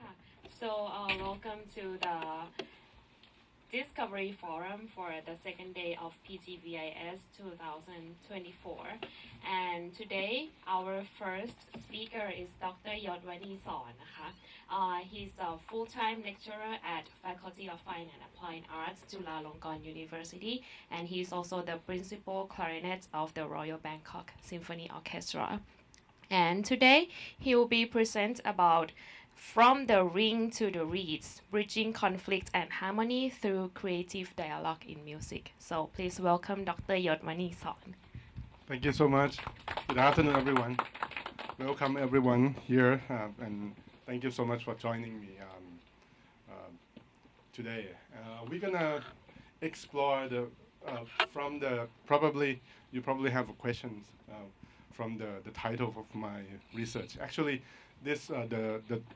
ค่ะ welcome to the Discovery Forum for the second day of PGVIS 2024. And today, our first speaker is Dr. Yos Vaneesorn นะคะ he's a full-time lecturer at Faculty of Fine and Applied Arts, Chulalongkorn University, and he's also the principal clarinet of the Royal Bangkok Symphony Orchestra. And today, he will be present about From the Ring to the Reeds, Bridging Conflict and Harmony Through Creative Dialogue in Music. So please welcome Dr. Yos Vaneesorn. Thank you so much. Good afternoon, everyone. Welcome, everyone here, and thank you so much for joining me today. We're gonna explore from the you probably have questions from the title of my research. Actually, this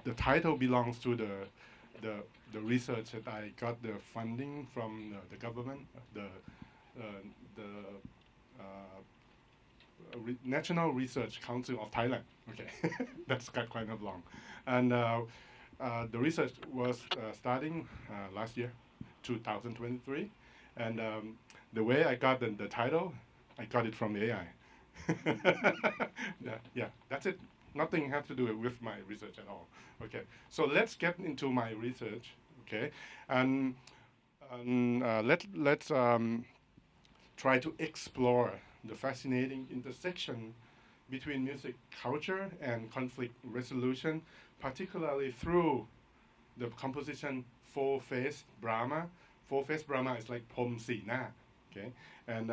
the title belongs to the research that I got the funding from the government, the National Research Council of Thailand. Okay, that's got kind of long, and the research was starting last year, 2023, and the way I got the title, I got it from the AI. Yeah, that's it. Nothing has to do with my research at all. Okay, so let's get into my research. Okay, and let's try to explore the fascinating intersection between music culture and conflict resolution, particularly through the composition Four-Faced Brahma. Four-Faced Brahma is like Pom Si Na. Okay, and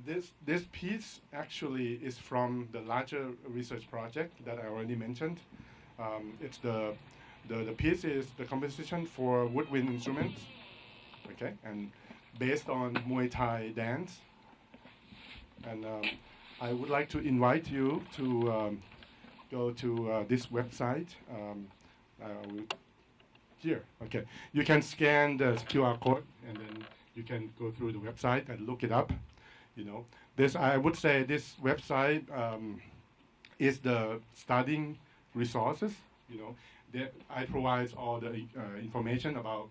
this piece actually is from the larger research project that I already mentioned. It's the piece is the composition for woodwind instruments, okay, and based on Muay Thai dance. And I would like to invite you to go to this website. Here, okay. You can scan the QR code, and then you can go through the website and look it up. You know, this I would say this website is the studying resources. You know, I provide all the information about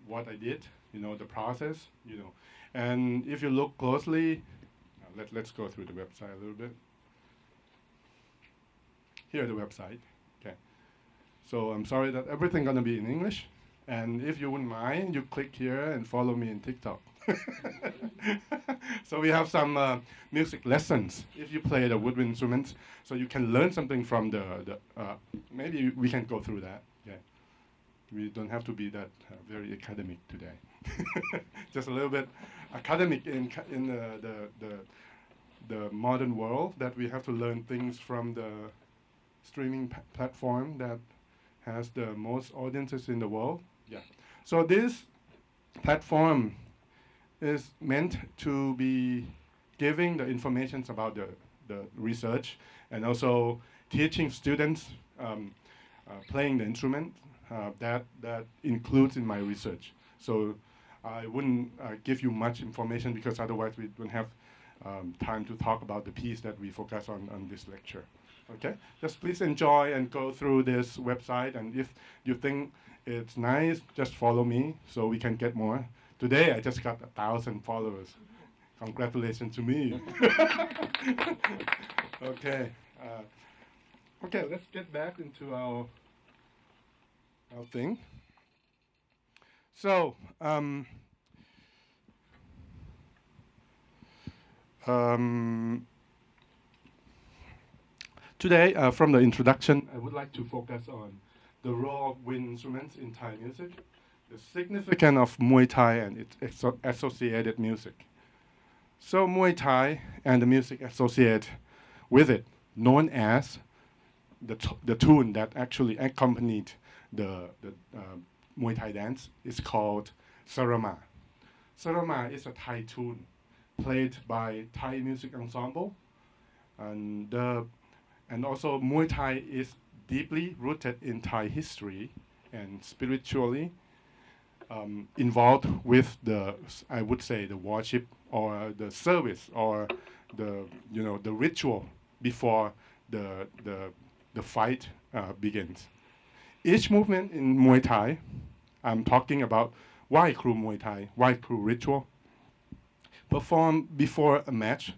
what I did. You know, the process. You know, and if you look closely, let's go through the website a little bit. Here the website. Okay. So I'm sorry that everything gonna be in English, and if you wouldn't mind, you click here and follow me in TikTok. So we have some music lessons if you play the woodwind instruments, so you can learn something from the maybe we can go through that. Yeah, we don't have to be that very academic today. Just a little bit academic in the modern world, that we have to learn things from the streaming platform that has the most audiences in the world. Yeah. So this platform is meant to be giving the information about the research, and also teaching students playing the instrument that includes in my research. So I wouldn't give you much information, because otherwise we don't have time to talk about the piece that we focus on this lecture. Okay, just please enjoy and go through this website, and if you think it's nice, just follow me so we can get more. Today I just got 1,000 followers. Congratulations to me. Okay, okay, let's get back into our thing. So today, from the introduction, I would like to focus on the role of wind instruments in Thai music, the significance of Muay Thai and its associated music. So Muay Thai and the music associated with it, known as the tune that actually accompanied the Muay Thai dance, is called Sarama. Sarama is a Thai tune played by Thai music ensemble, and also Muay Thai is deeply rooted in Thai history and spiritually involved with I would say the worship or the service or the ritual before the fight begins. Each movement in Muay Thai, I'm talking about Wai Kru Muay Thai, Wai Kru ritual, performed before a match,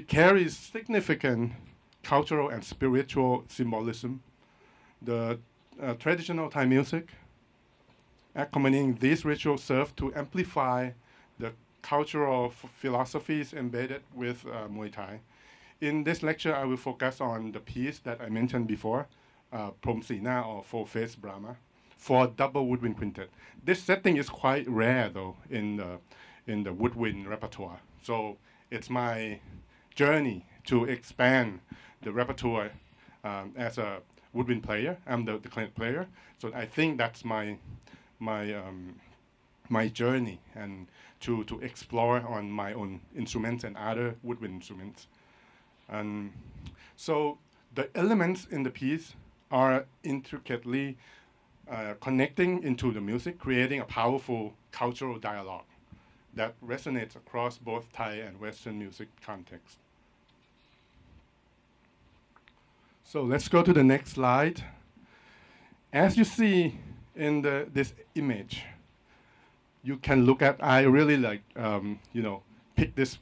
carries significant cultural and spiritual symbolism. The traditional Thai music accompanying these rituals serve to amplify the cultural philosophies embedded with Muay Thai. In this lecture, I will focus on the piece that I mentioned before, Prom Sina or Four-Face Brahma, for Double Woodwind Quintet. This setting is quite rare, though, in the woodwind repertoire. So it's my journey to expand the repertoire as a woodwind player. I'm the clarinet player, so I think that's my journey and to explore on my own instruments and other woodwind instruments. And so the elements in the piece are intricately connecting into the music, creating a powerful cultural dialogue that resonates across both Thai and Western music contexts. So let's go to the next slide. As you see in this image, you can look at, I really like, pick this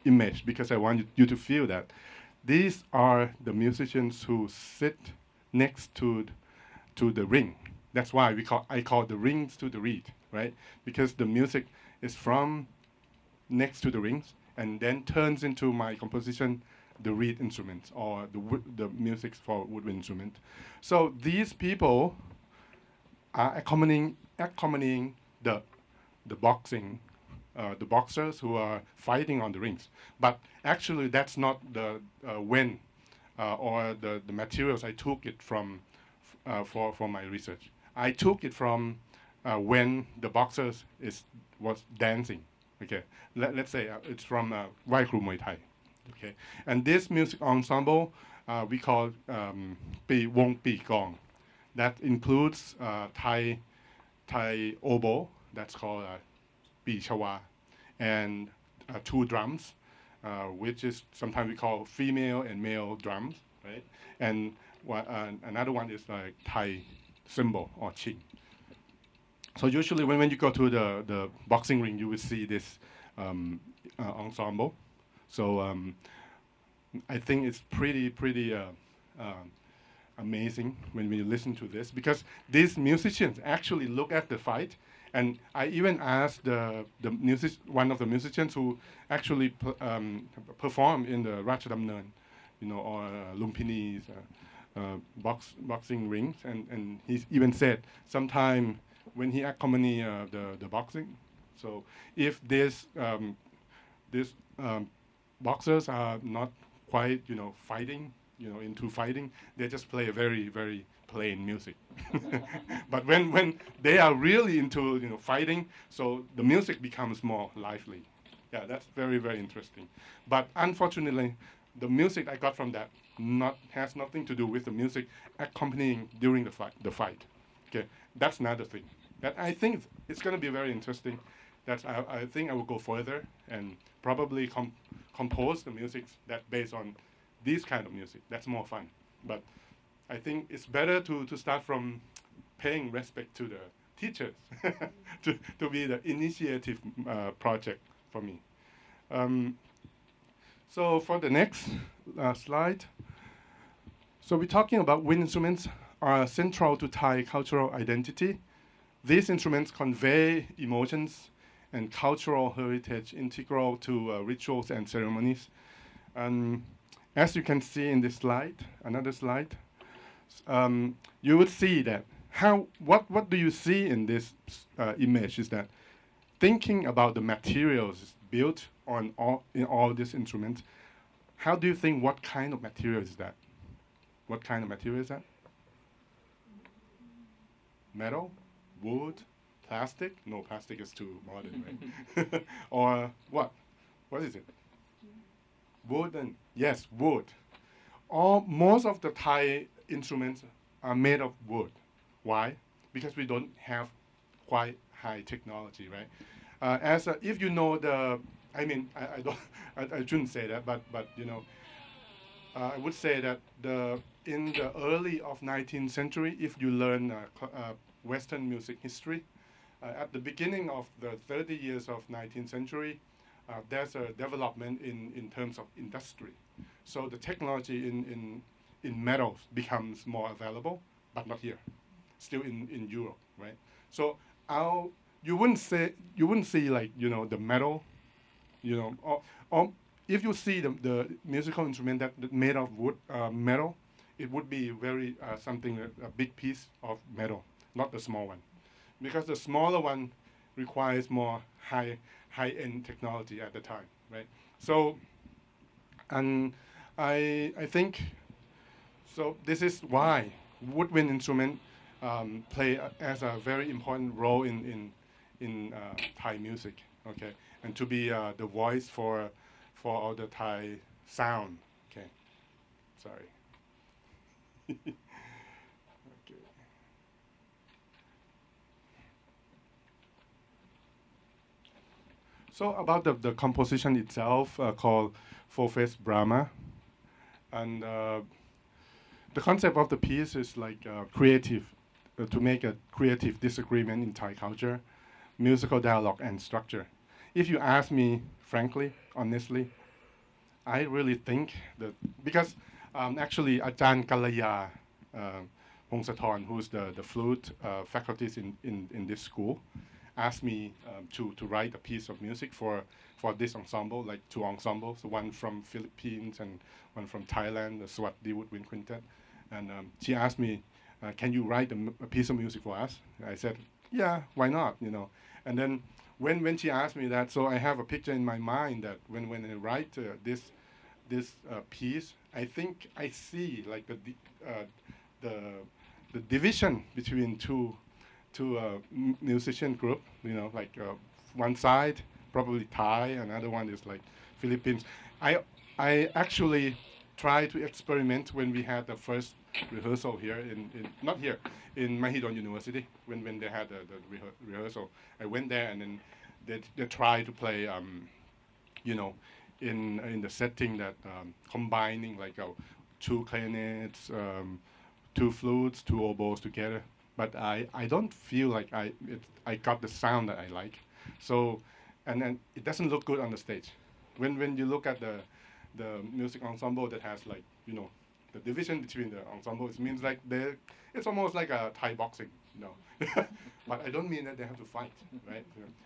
image because I want you to feel that. These are the musicians who sit next to the ring. That's why I call the rings to the reed, right? Because the music is from next to the rings and then turns into my composition, the reed instruments or the music for woodwind instrument. So these people are accompanying the boxing, the boxers who are fighting on the rings. But actually, that's not the when or the materials I took it from for my research. I took it from when the boxers was dancing. Okay, let's say it's from Wai Kru Muay Thai. Okay, and this music ensemble we call Pi Wong Pi Gong. That includes Thai oboe, that's called Pi Chawa, and two drums, which is sometimes we call female and male drums, right? And another one is like Thai cymbal or ching. So usually when you go to the boxing ring, you will see this ensemble. So I think it's pretty amazing when we listen to this, because these musicians actually look at the fight. And I even asked one of the musicians who actually performed in the Ratchadamnern, or Lumpini's boxing rings, and he even said sometime when he accompany the boxing. So if these boxers are not quite fighting, into fighting, they just play a very, very plain music. But when they are really into fighting, so the music becomes more lively. Yeah, that's very, very interesting. But unfortunately, the music I got from that has nothing to do with the music accompanying during the fight. Okay, that's another thing. That I think it's going to be very interesting. That I think I will go further and probably compose the music that based on this kind of music. That's more fun. But I think it's better to start from paying respect to the teachers to be the initiative project for me. So for the next slide, so we're talking about wind instruments are central to Thai cultural identity. These instruments convey emotions and cultural heritage integral to rituals and ceremonies. As you can see in this slide, another slide, you would see that what do you see in this image is that thinking about the materials built in all these instruments, how do you think what kind of material is that? What kind of material is that? Metal? Wood? Plastic? No, plastic is too modern, right? Or what? What is it? Wooden. Yes, wood. Most of the Thai instruments are made of wood. Why? Because we don't have quite high technology, right? If you know I shouldn't say that, but I would say that in the early of 19th century, if you learn Western music history, at the beginning of the 30 years of 19th century, there's a development in terms of industry. So the technology in metals becomes more available, but not here, still in Europe, right? So you wouldn't see like, you know, the metal, you know, or if you see the musical instrument that made of wood, metal, it would be very something, a big piece of metal, not the small one, because the smaller one requires more high-end technology at the time, right? So, and I think so. This is why woodwind instrument play as a very important role in Thai music, okay, and to be the voice for all the Thai sound, okay. Sorry. Okay. So about the composition itself, called four-face Brahma, and the concept of the piece is like creative, to make a creative disagreement in Thai culture, musical dialogue and structure. If you ask me, frankly, honestly, I really think that because actually Ajahn Kalaya Pongsathorn, who's the flute faculty in this school, asked me to write a piece of music for this ensemble, like two ensembles, one from Philippines and one from Thailand, the Double Woodwind Quintet. And she asked me, can you write a piece of music for us? I said, yeah, why not, you know. And then when she asked me that, so I have a picture in my mind that when I write this piece, I think I see like the division between two musician group, you know, like one side probably Thai, another one is like Philippines. I actually try to experiment when we had the first rehearsal here in not here, in Mahidol University, when they had the rehearsal. I went there and then they try to play, you know, in the setting that combining like two clarinets, two flutes, two oboes together. But I don't feel like I got the sound that I like. So, and then it doesn't look good on the stage. When you look at the music ensemble that has like, you know, the division between the ensembles, it means like it's almost like a Thai boxing, you know. But I don't mean that they have to fight, right?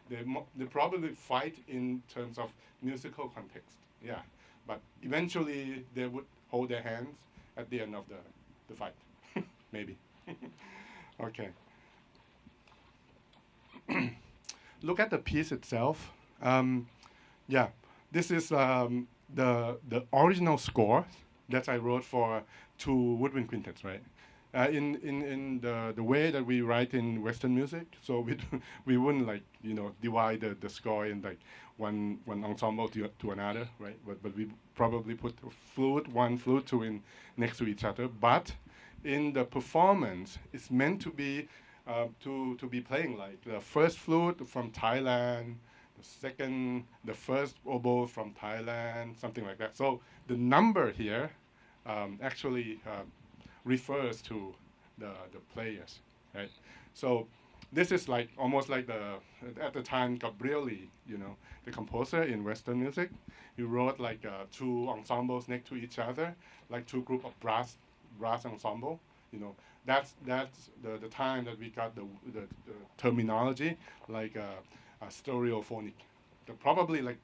They probably fight in terms of musical context, yeah. But eventually they would hold their hands at the end of the fight, maybe. Okay. Look at the piece itself. Yeah, this is the original score that I wrote for two woodwind quintets, right? In the way that we write in Western music, so we wouldn't like, you know, divide the score in like one ensemble to another, right? But we probably put one flute, two in next to each other. But in the performance, it's meant to be to be playing like the first flute from Thailand, the first oboe from Thailand, something like that. So the number here actually refers to the players, right? So this is like almost like at the time Gabrieli, you know, the composer in Western music, he wrote like two ensembles next to each other, like two group of brass ensemble, you know. That's the time that we got the terminology like stereophonic. Probably like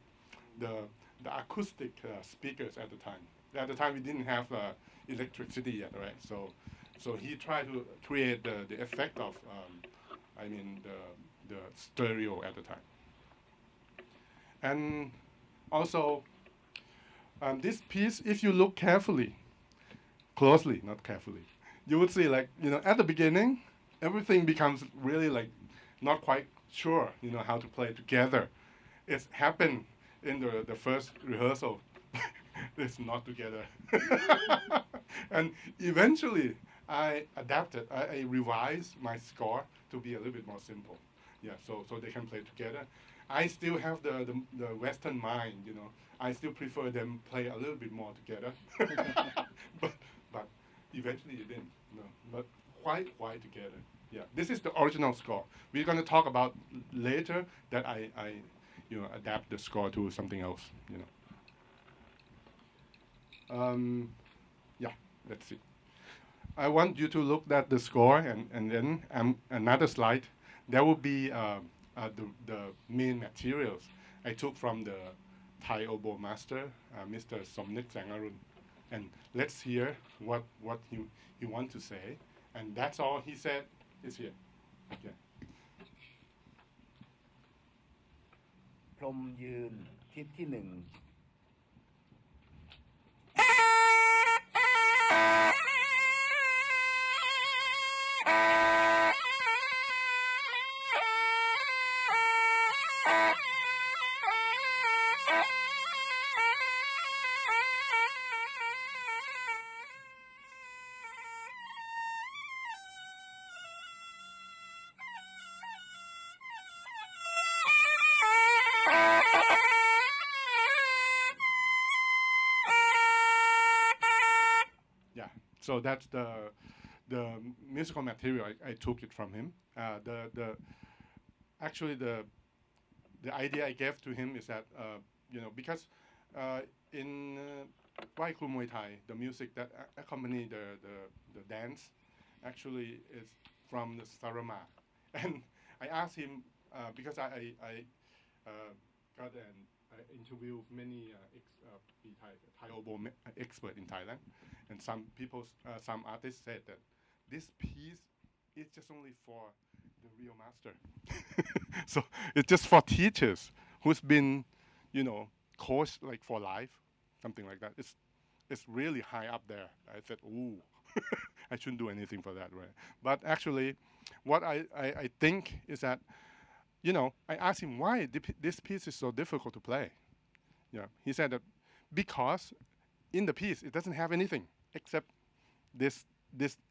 the acoustic speakers at the time. At the time we didn't have electricity yet, right? So he tried to create the effect of I mean the stereo at the time. And also this piece, if you look carefully, closely, not carefully, you would see like, you know, at the beginning, everything becomes really like not quite sure, you know, how to play together. It's happened in the first rehearsal. It's not together. And eventually I adapted, I revised my score to be a little bit more simple. Yeah, so they can play together. I still have the Western mind, you know. I still prefer them play a little bit more together. but eventually it didn't. No, but why together? Yeah, this is the original score. We're going to talk about later that I adapt the score to something else. You know. Yeah, let's see. I want you to look at the score and then another slide. There will be the main materials I took from the Thai oboe master, Mr. Somnik Sangarun. And let's hear what he wants to say. And that's all he said is here. Okay. พรหมยืนทิศที่หนึ่ง So that's the musical material. I took it from him. Actually the idea I gave to him is that because in Wai Kru Muay Thai, the music that accompany the dance actually is from the sarama, and I asked him because I got an interview with many Thai oboe expert in Thailand, and some people, some artists said that this piece is just only for the real master. So it's just for teachers who's been, coached like for life, something like that. It's really high up there. I said, ooh, I shouldn't do anything for that, right? But actually, what I think is that, I asked him why this piece is so difficult to play. Yeah, he said that because in the piece it doesn't have anything except this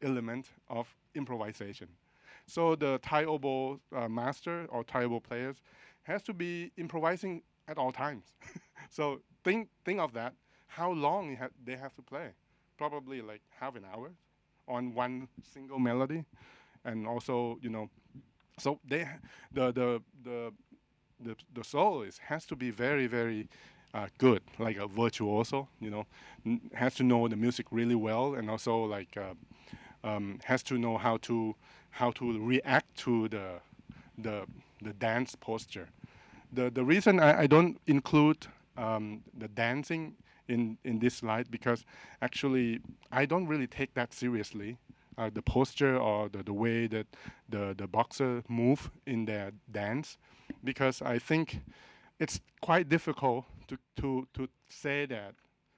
element of improvisation. So the Thai oboe master or Thai oboe players has to be improvising at all times. So think of that. How long they have to play? Probably like half an hour on one single melody, and also so the soloist has to be very, very good, like a virtuoso. Has to know the music really well, and also like has to know how to react to the dance posture. The reason I don't include the dancing in this slide, because actually I don't really take that seriously. The posture or the way that the boxer move in their dance, because I think it's quite difficult to say that,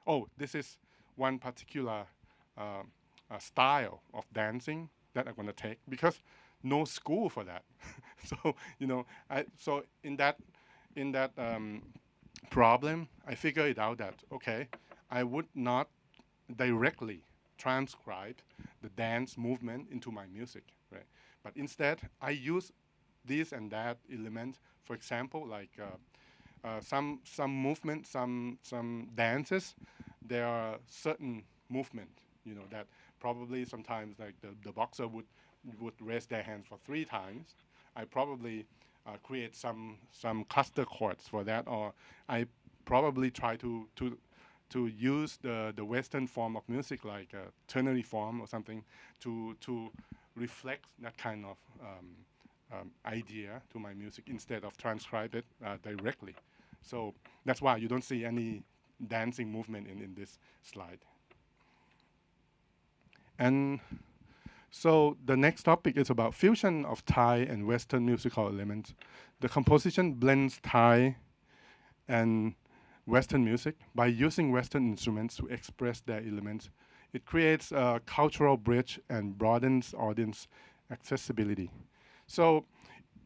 oh, this is one particular style of dancing that I'm going to take, because no school for that. So so in that problem, I figured it out that, okay, I would not directly transcribe the dance movement into my music, right? But instead, I use this and that element. For example, like some movement, some dances, there are certain movement, that probably sometimes like the boxer would raise their hands for 3 times. I probably create some cluster chords for that, or I probably try to use the Western form of music, like a ternary form or something, to reflect that kind of idea to my music instead of transcribe it directly. So that's why you don't see any dancing movement in this slide. And so the next topic is about fusion of Thai and Western musical elements. The composition blends Thai and Western music by using Western instruments to express their elements. It creates a cultural bridge and broadens audience accessibility. So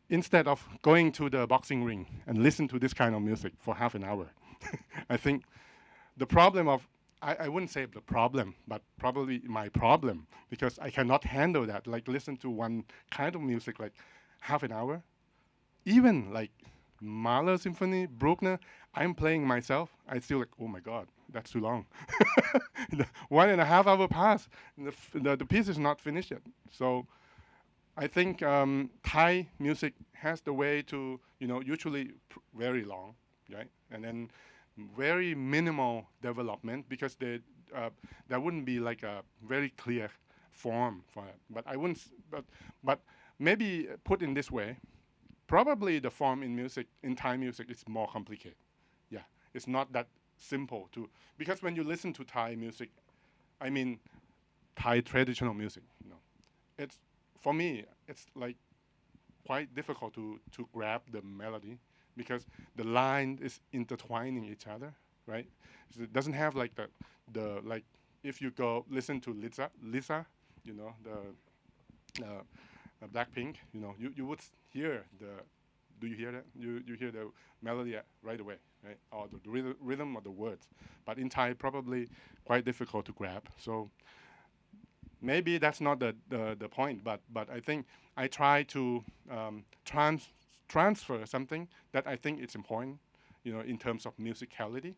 instead of going to the boxing ring and listen to this kind of music for half an hour, I think the problem of, I wouldn't say the problem, but probably my problem, because I cannot handle that, like listen to one kind of music like half an hour. even like Mahler Symphony, Bruckner, I'm playing myself. I still like, oh my God, that's too long. 1.5 hour pass, and the piece is not finished yet. So I think Thai music has the way to, usually very long, right? And then very minimal development because there wouldn't be like a very clear form for it. But I wouldn't, but maybe put in this way, probably the form in music, in Thai music, is more complicated. Yeah, it's not that simple to, because when you listen to Thai music, I mean, Thai traditional music, it's, for me, it's like quite difficult to grab the melody because the line is intertwining each other, right? So it doesn't have like the like, if you go listen to Lisa, the Blackpink, you would hear do you hear that? You hear the melody right away, right? Or the rhythm or the words. But in Thai, probably quite difficult to grab. So maybe that's not the point, but I think I try to transfer something that I think it's important, in terms of musicality,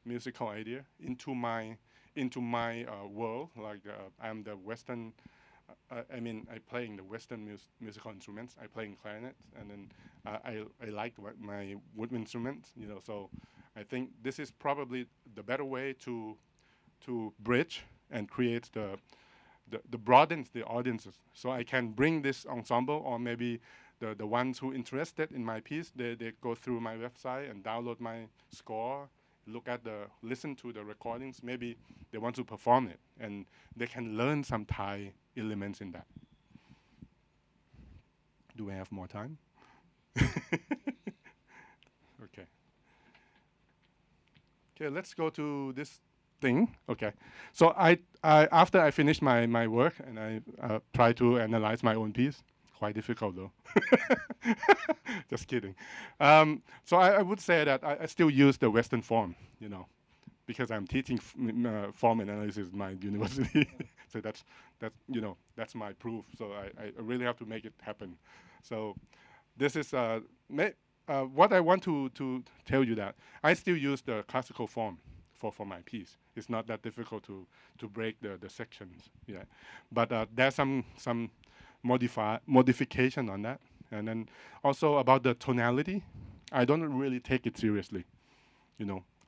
musical idea into my world. Like I'm the Western. I mean, I play in the Western musical instruments. I play in clarinet, and then I like my woodwind instruments. So I think this is probably the better way to bridge and create the broadens the audiences. So I can bring this ensemble, or maybe the ones who interested in my piece, they go through my website and download my score, listen to the recordings. Maybe they want to perform it, and they can learn some Thai elements in that. Do I have more time? Okay. Okay, let's go to this thing. Okay, so I after I finished my work and I try to analyze my own piece. Quite difficult though. Just kidding. So I would say that I still use the Western form, because I'm teaching form analysis in my university. So that's my proof. So I really have to make it happen. So this is what I want to tell you, that I still use the classical form for my piece. It's not that difficult to break the sections. Yeah, but there's some modification on that. And then also about the tonality, I don't really take it seriously.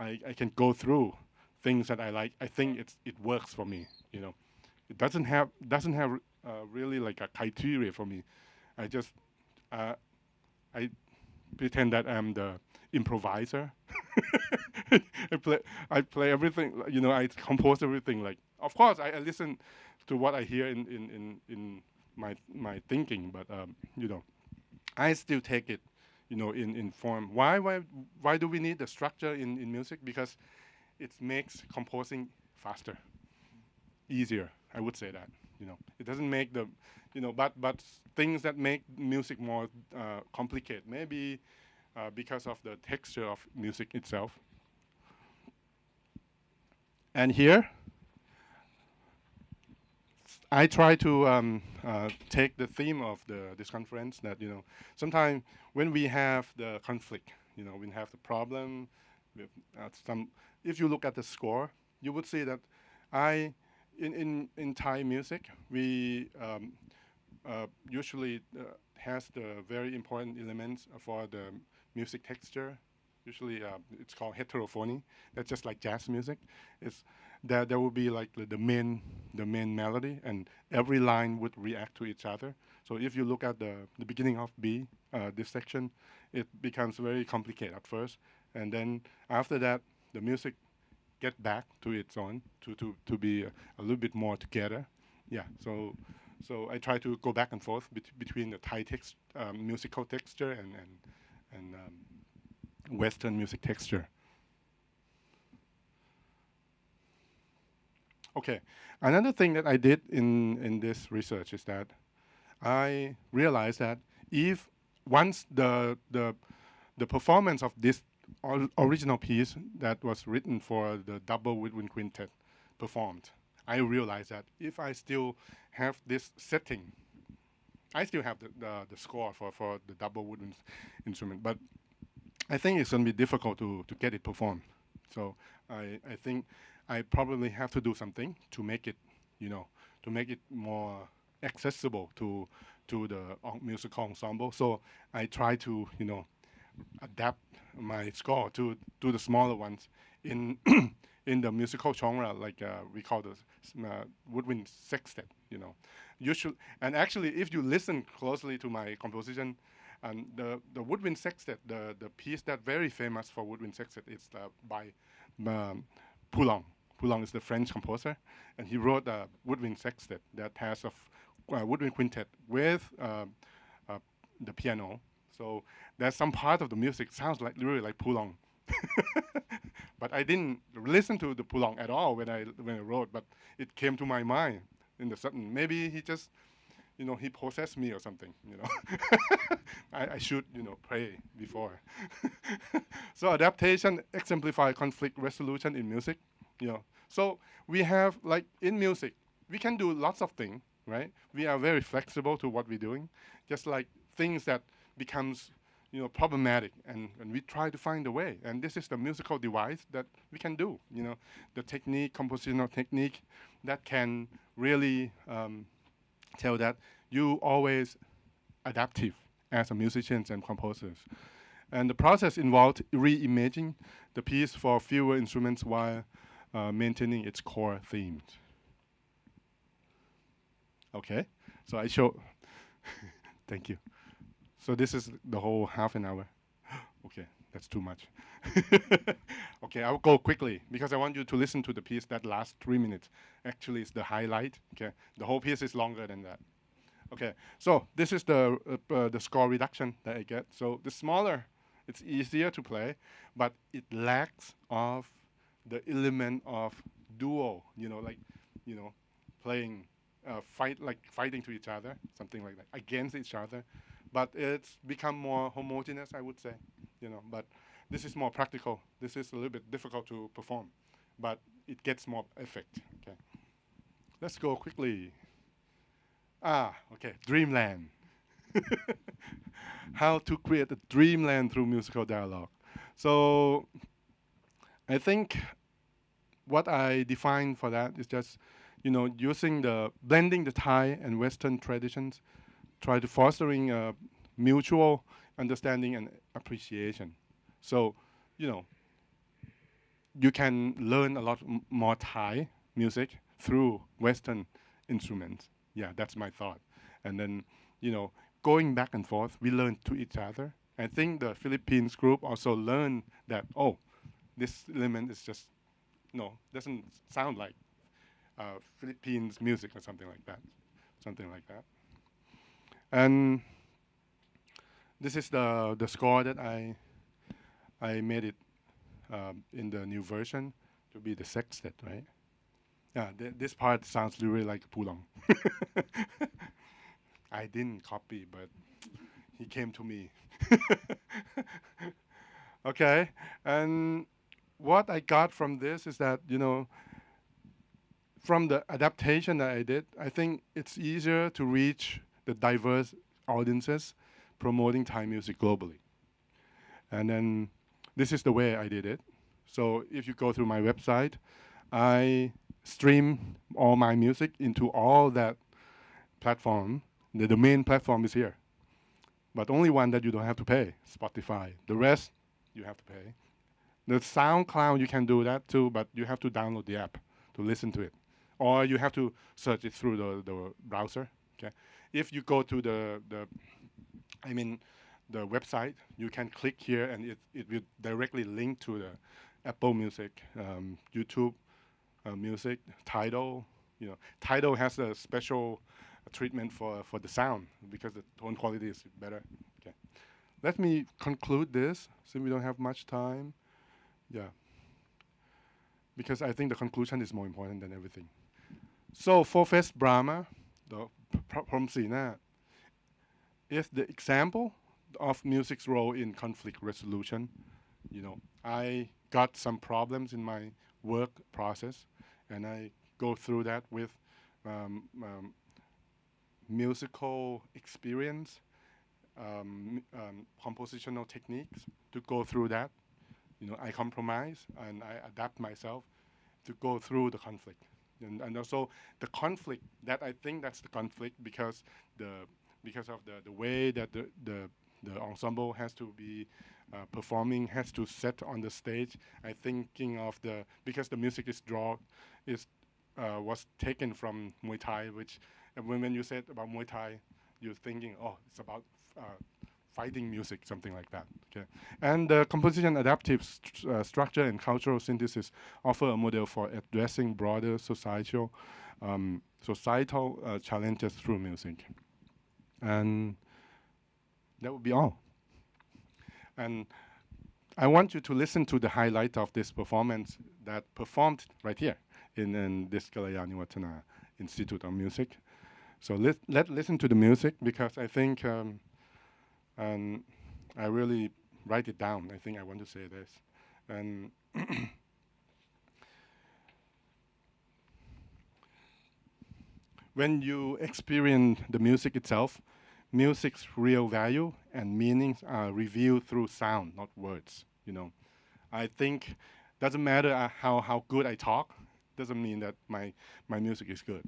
I can go through things that I like. I think it works for me. It doesn't have really like a criteria for me. I just I pretend that I'm the improviser. I play everything. I compose everything. Like, of course, I listen to what I hear in my thinking, but I still take it, in form. Why do we need the structure in music? Because it makes composing faster, easier. I would say that. It doesn't make but things that make music more complicated. Maybe because of the texture of music itself. And here, I try to take the theme of this conference, that sometimes when we have the conflict, we have the problem with if you look at the score, you would see that in Thai music, we usually has the very important elements for the music texture. Usually it's called heterophony. That's just like jazz music. It's there will be like the main melody, and every line would react to each other. So if you look at the beginning of B, this section, it becomes very complicated at first, and then after that, the music get back to its own to be a little bit more together. Yeah. So I try to go back and forth between the Thai musical texture and Western music texture. Okay, another thing that I did in this research is that I realized that if once the performance of this original piece that was written for the Double Woodwind Quintet performed, I realized that if I still have this setting I still have the score for the double woodwind instrument, but I think it's going to be difficult to get it performed. So I think I probably have to do something to make it, to make it more accessible to the musical ensemble. So I try to, adapt my score to the smaller ones in in the musical genre, like we call the woodwind sextet. You should, and actually, if you listen closely to my composition, and the woodwind sextet, the piece that very famous for woodwind sextet is by Poulenc. Poulenc is the French composer, and he wrote a woodwind sextet that has a woodwind quintet with the piano. So there's some part of the music sounds like really like Poulenc. But I didn't listen to the Poulenc at all when I wrote, but it came to my mind in the sudden. Maybe he just, he possessed me or something. I should, pray before. So adaptation exemplify conflict resolution in music. So we have, like, in music, we can do lots of things, right? We are very flexible to what we're doing, just like things that becomes, problematic, and we try to find a way. And this is the musical device that we can do, the technique, compositional technique that can really tell that you always adaptive as a musicians and composers. And the process involved reimagining the piece for fewer instruments while maintaining its core themes. Okay, so I show, thank you. So this is the whole half an hour. Okay, that's too much. Okay, I'll go quickly because I want you to listen to the piece that lasts 3 minutes. Actually, it's the highlight. Okay, the whole piece is longer than that. Okay, so this is the score reduction that I get. So the smaller, it's easier to play, but it lacks of the element of duo. Playing fighting to each other, something like that, against each other. But it's become more homogeneous, I would say. But this is more practical. This is a little bit difficult to perform, but it gets more effect. Okay, let's go quickly. Okay, Dreamland. How to create a dreamland through musical dialogue. So I think what I define for that is just, using blending the Thai and Western traditions, try to fostering a mutual understanding and appreciation. So, you can learn a lot more Thai music through Western instruments. Yeah, that's my thought. And then, going back and forth, we learn to each other. I think the Philippines group also learned that, this element is just, doesn't sound like Philippines music or something like that. And this is the score that I made it in the new version to be the sextet, right? Yeah, this part sounds really like Poulenc. I didn't copy, but he came to me. Okay, and what I got from this is that, from the adaptation that I did, I think it's easier to reach the diverse audiences promoting Thai music globally. And then this is the way I did it. So if you go through my website, I stream all my music into all that platform. The main platform is here, but only one that you don't have to pay, Spotify. The rest, you have to pay. The SoundCloud, you can do that too, but you have to download the app to listen to it. Or you have to search it through the browser. Okay. If you go to the website, you can click here and it will directly link to the Apple Music, YouTube Music, Tidal. Tidal has a special treatment for the sound because the tone quality is better. Okay. Let me conclude this since we don't have much time. Yeah. Because I think the conclusion is more important than everything. So for Fest Brahma, the Prom Sina is the example of music's role in conflict resolution. I got some problems in my work process, and I go through that with musical experience, compositional techniques to go through that. I compromise and I adapt myself to go through the conflict. And also the conflict, that I think that's the conflict because of the way that the ensemble has to be performing, has to set on the stage. I thinking of because the music was taken from Muay Thai, which when you said about Muay Thai, you're thinking, oh, it's about fighting music, something like that. Okay, and the composition adaptive structure and cultural synthesis offer a model for addressing broader societal challenges through music. And that would be all. And I want you to listen to the highlight of this performance that performed right here in this Kalayani Watana Institute of Music. So let's listen to the music because I think and I really write it down. I think I want to say this. And when you experience the music itself, music's real value and meanings are revealed through sound, not words. I think doesn't matter how good I talk, doesn't mean that my music is good.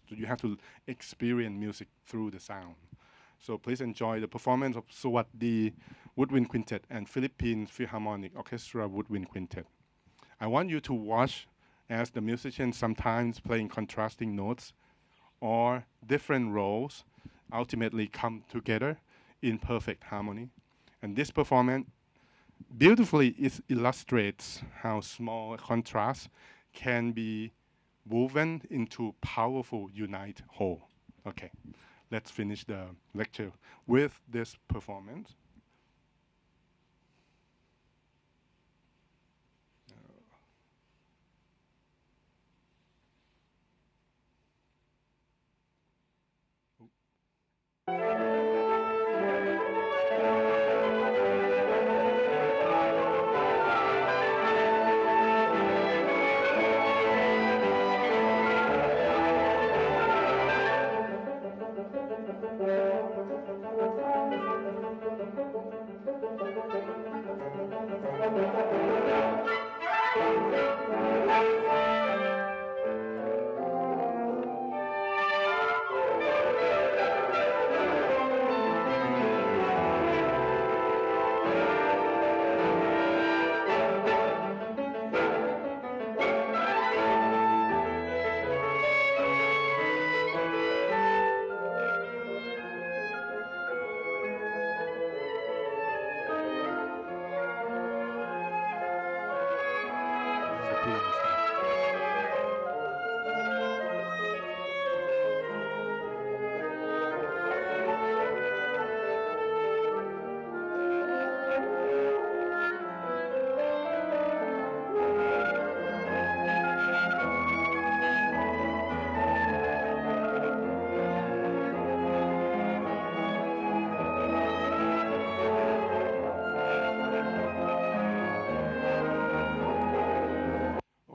You have to experience music through the sound. So please enjoy the performance of Swathi Woodwind Quintet and Philippine Philharmonic Orchestra Woodwind Quintet. I want you to watch as the musicians sometimes playing contrasting notes or different roles ultimately come together in perfect harmony. And this performance beautifully illustrates how small contrasts can be woven into powerful unite whole. Okay. Let's finish the lecture with this performance.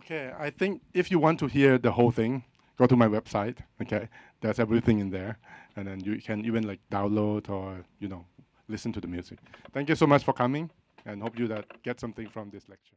Okay, I think if you want to hear the whole thing, go to my website. Okay, there's everything in there, and then you can even download or listen to the music. Thank you so much for coming, and hope you get something from this lecture.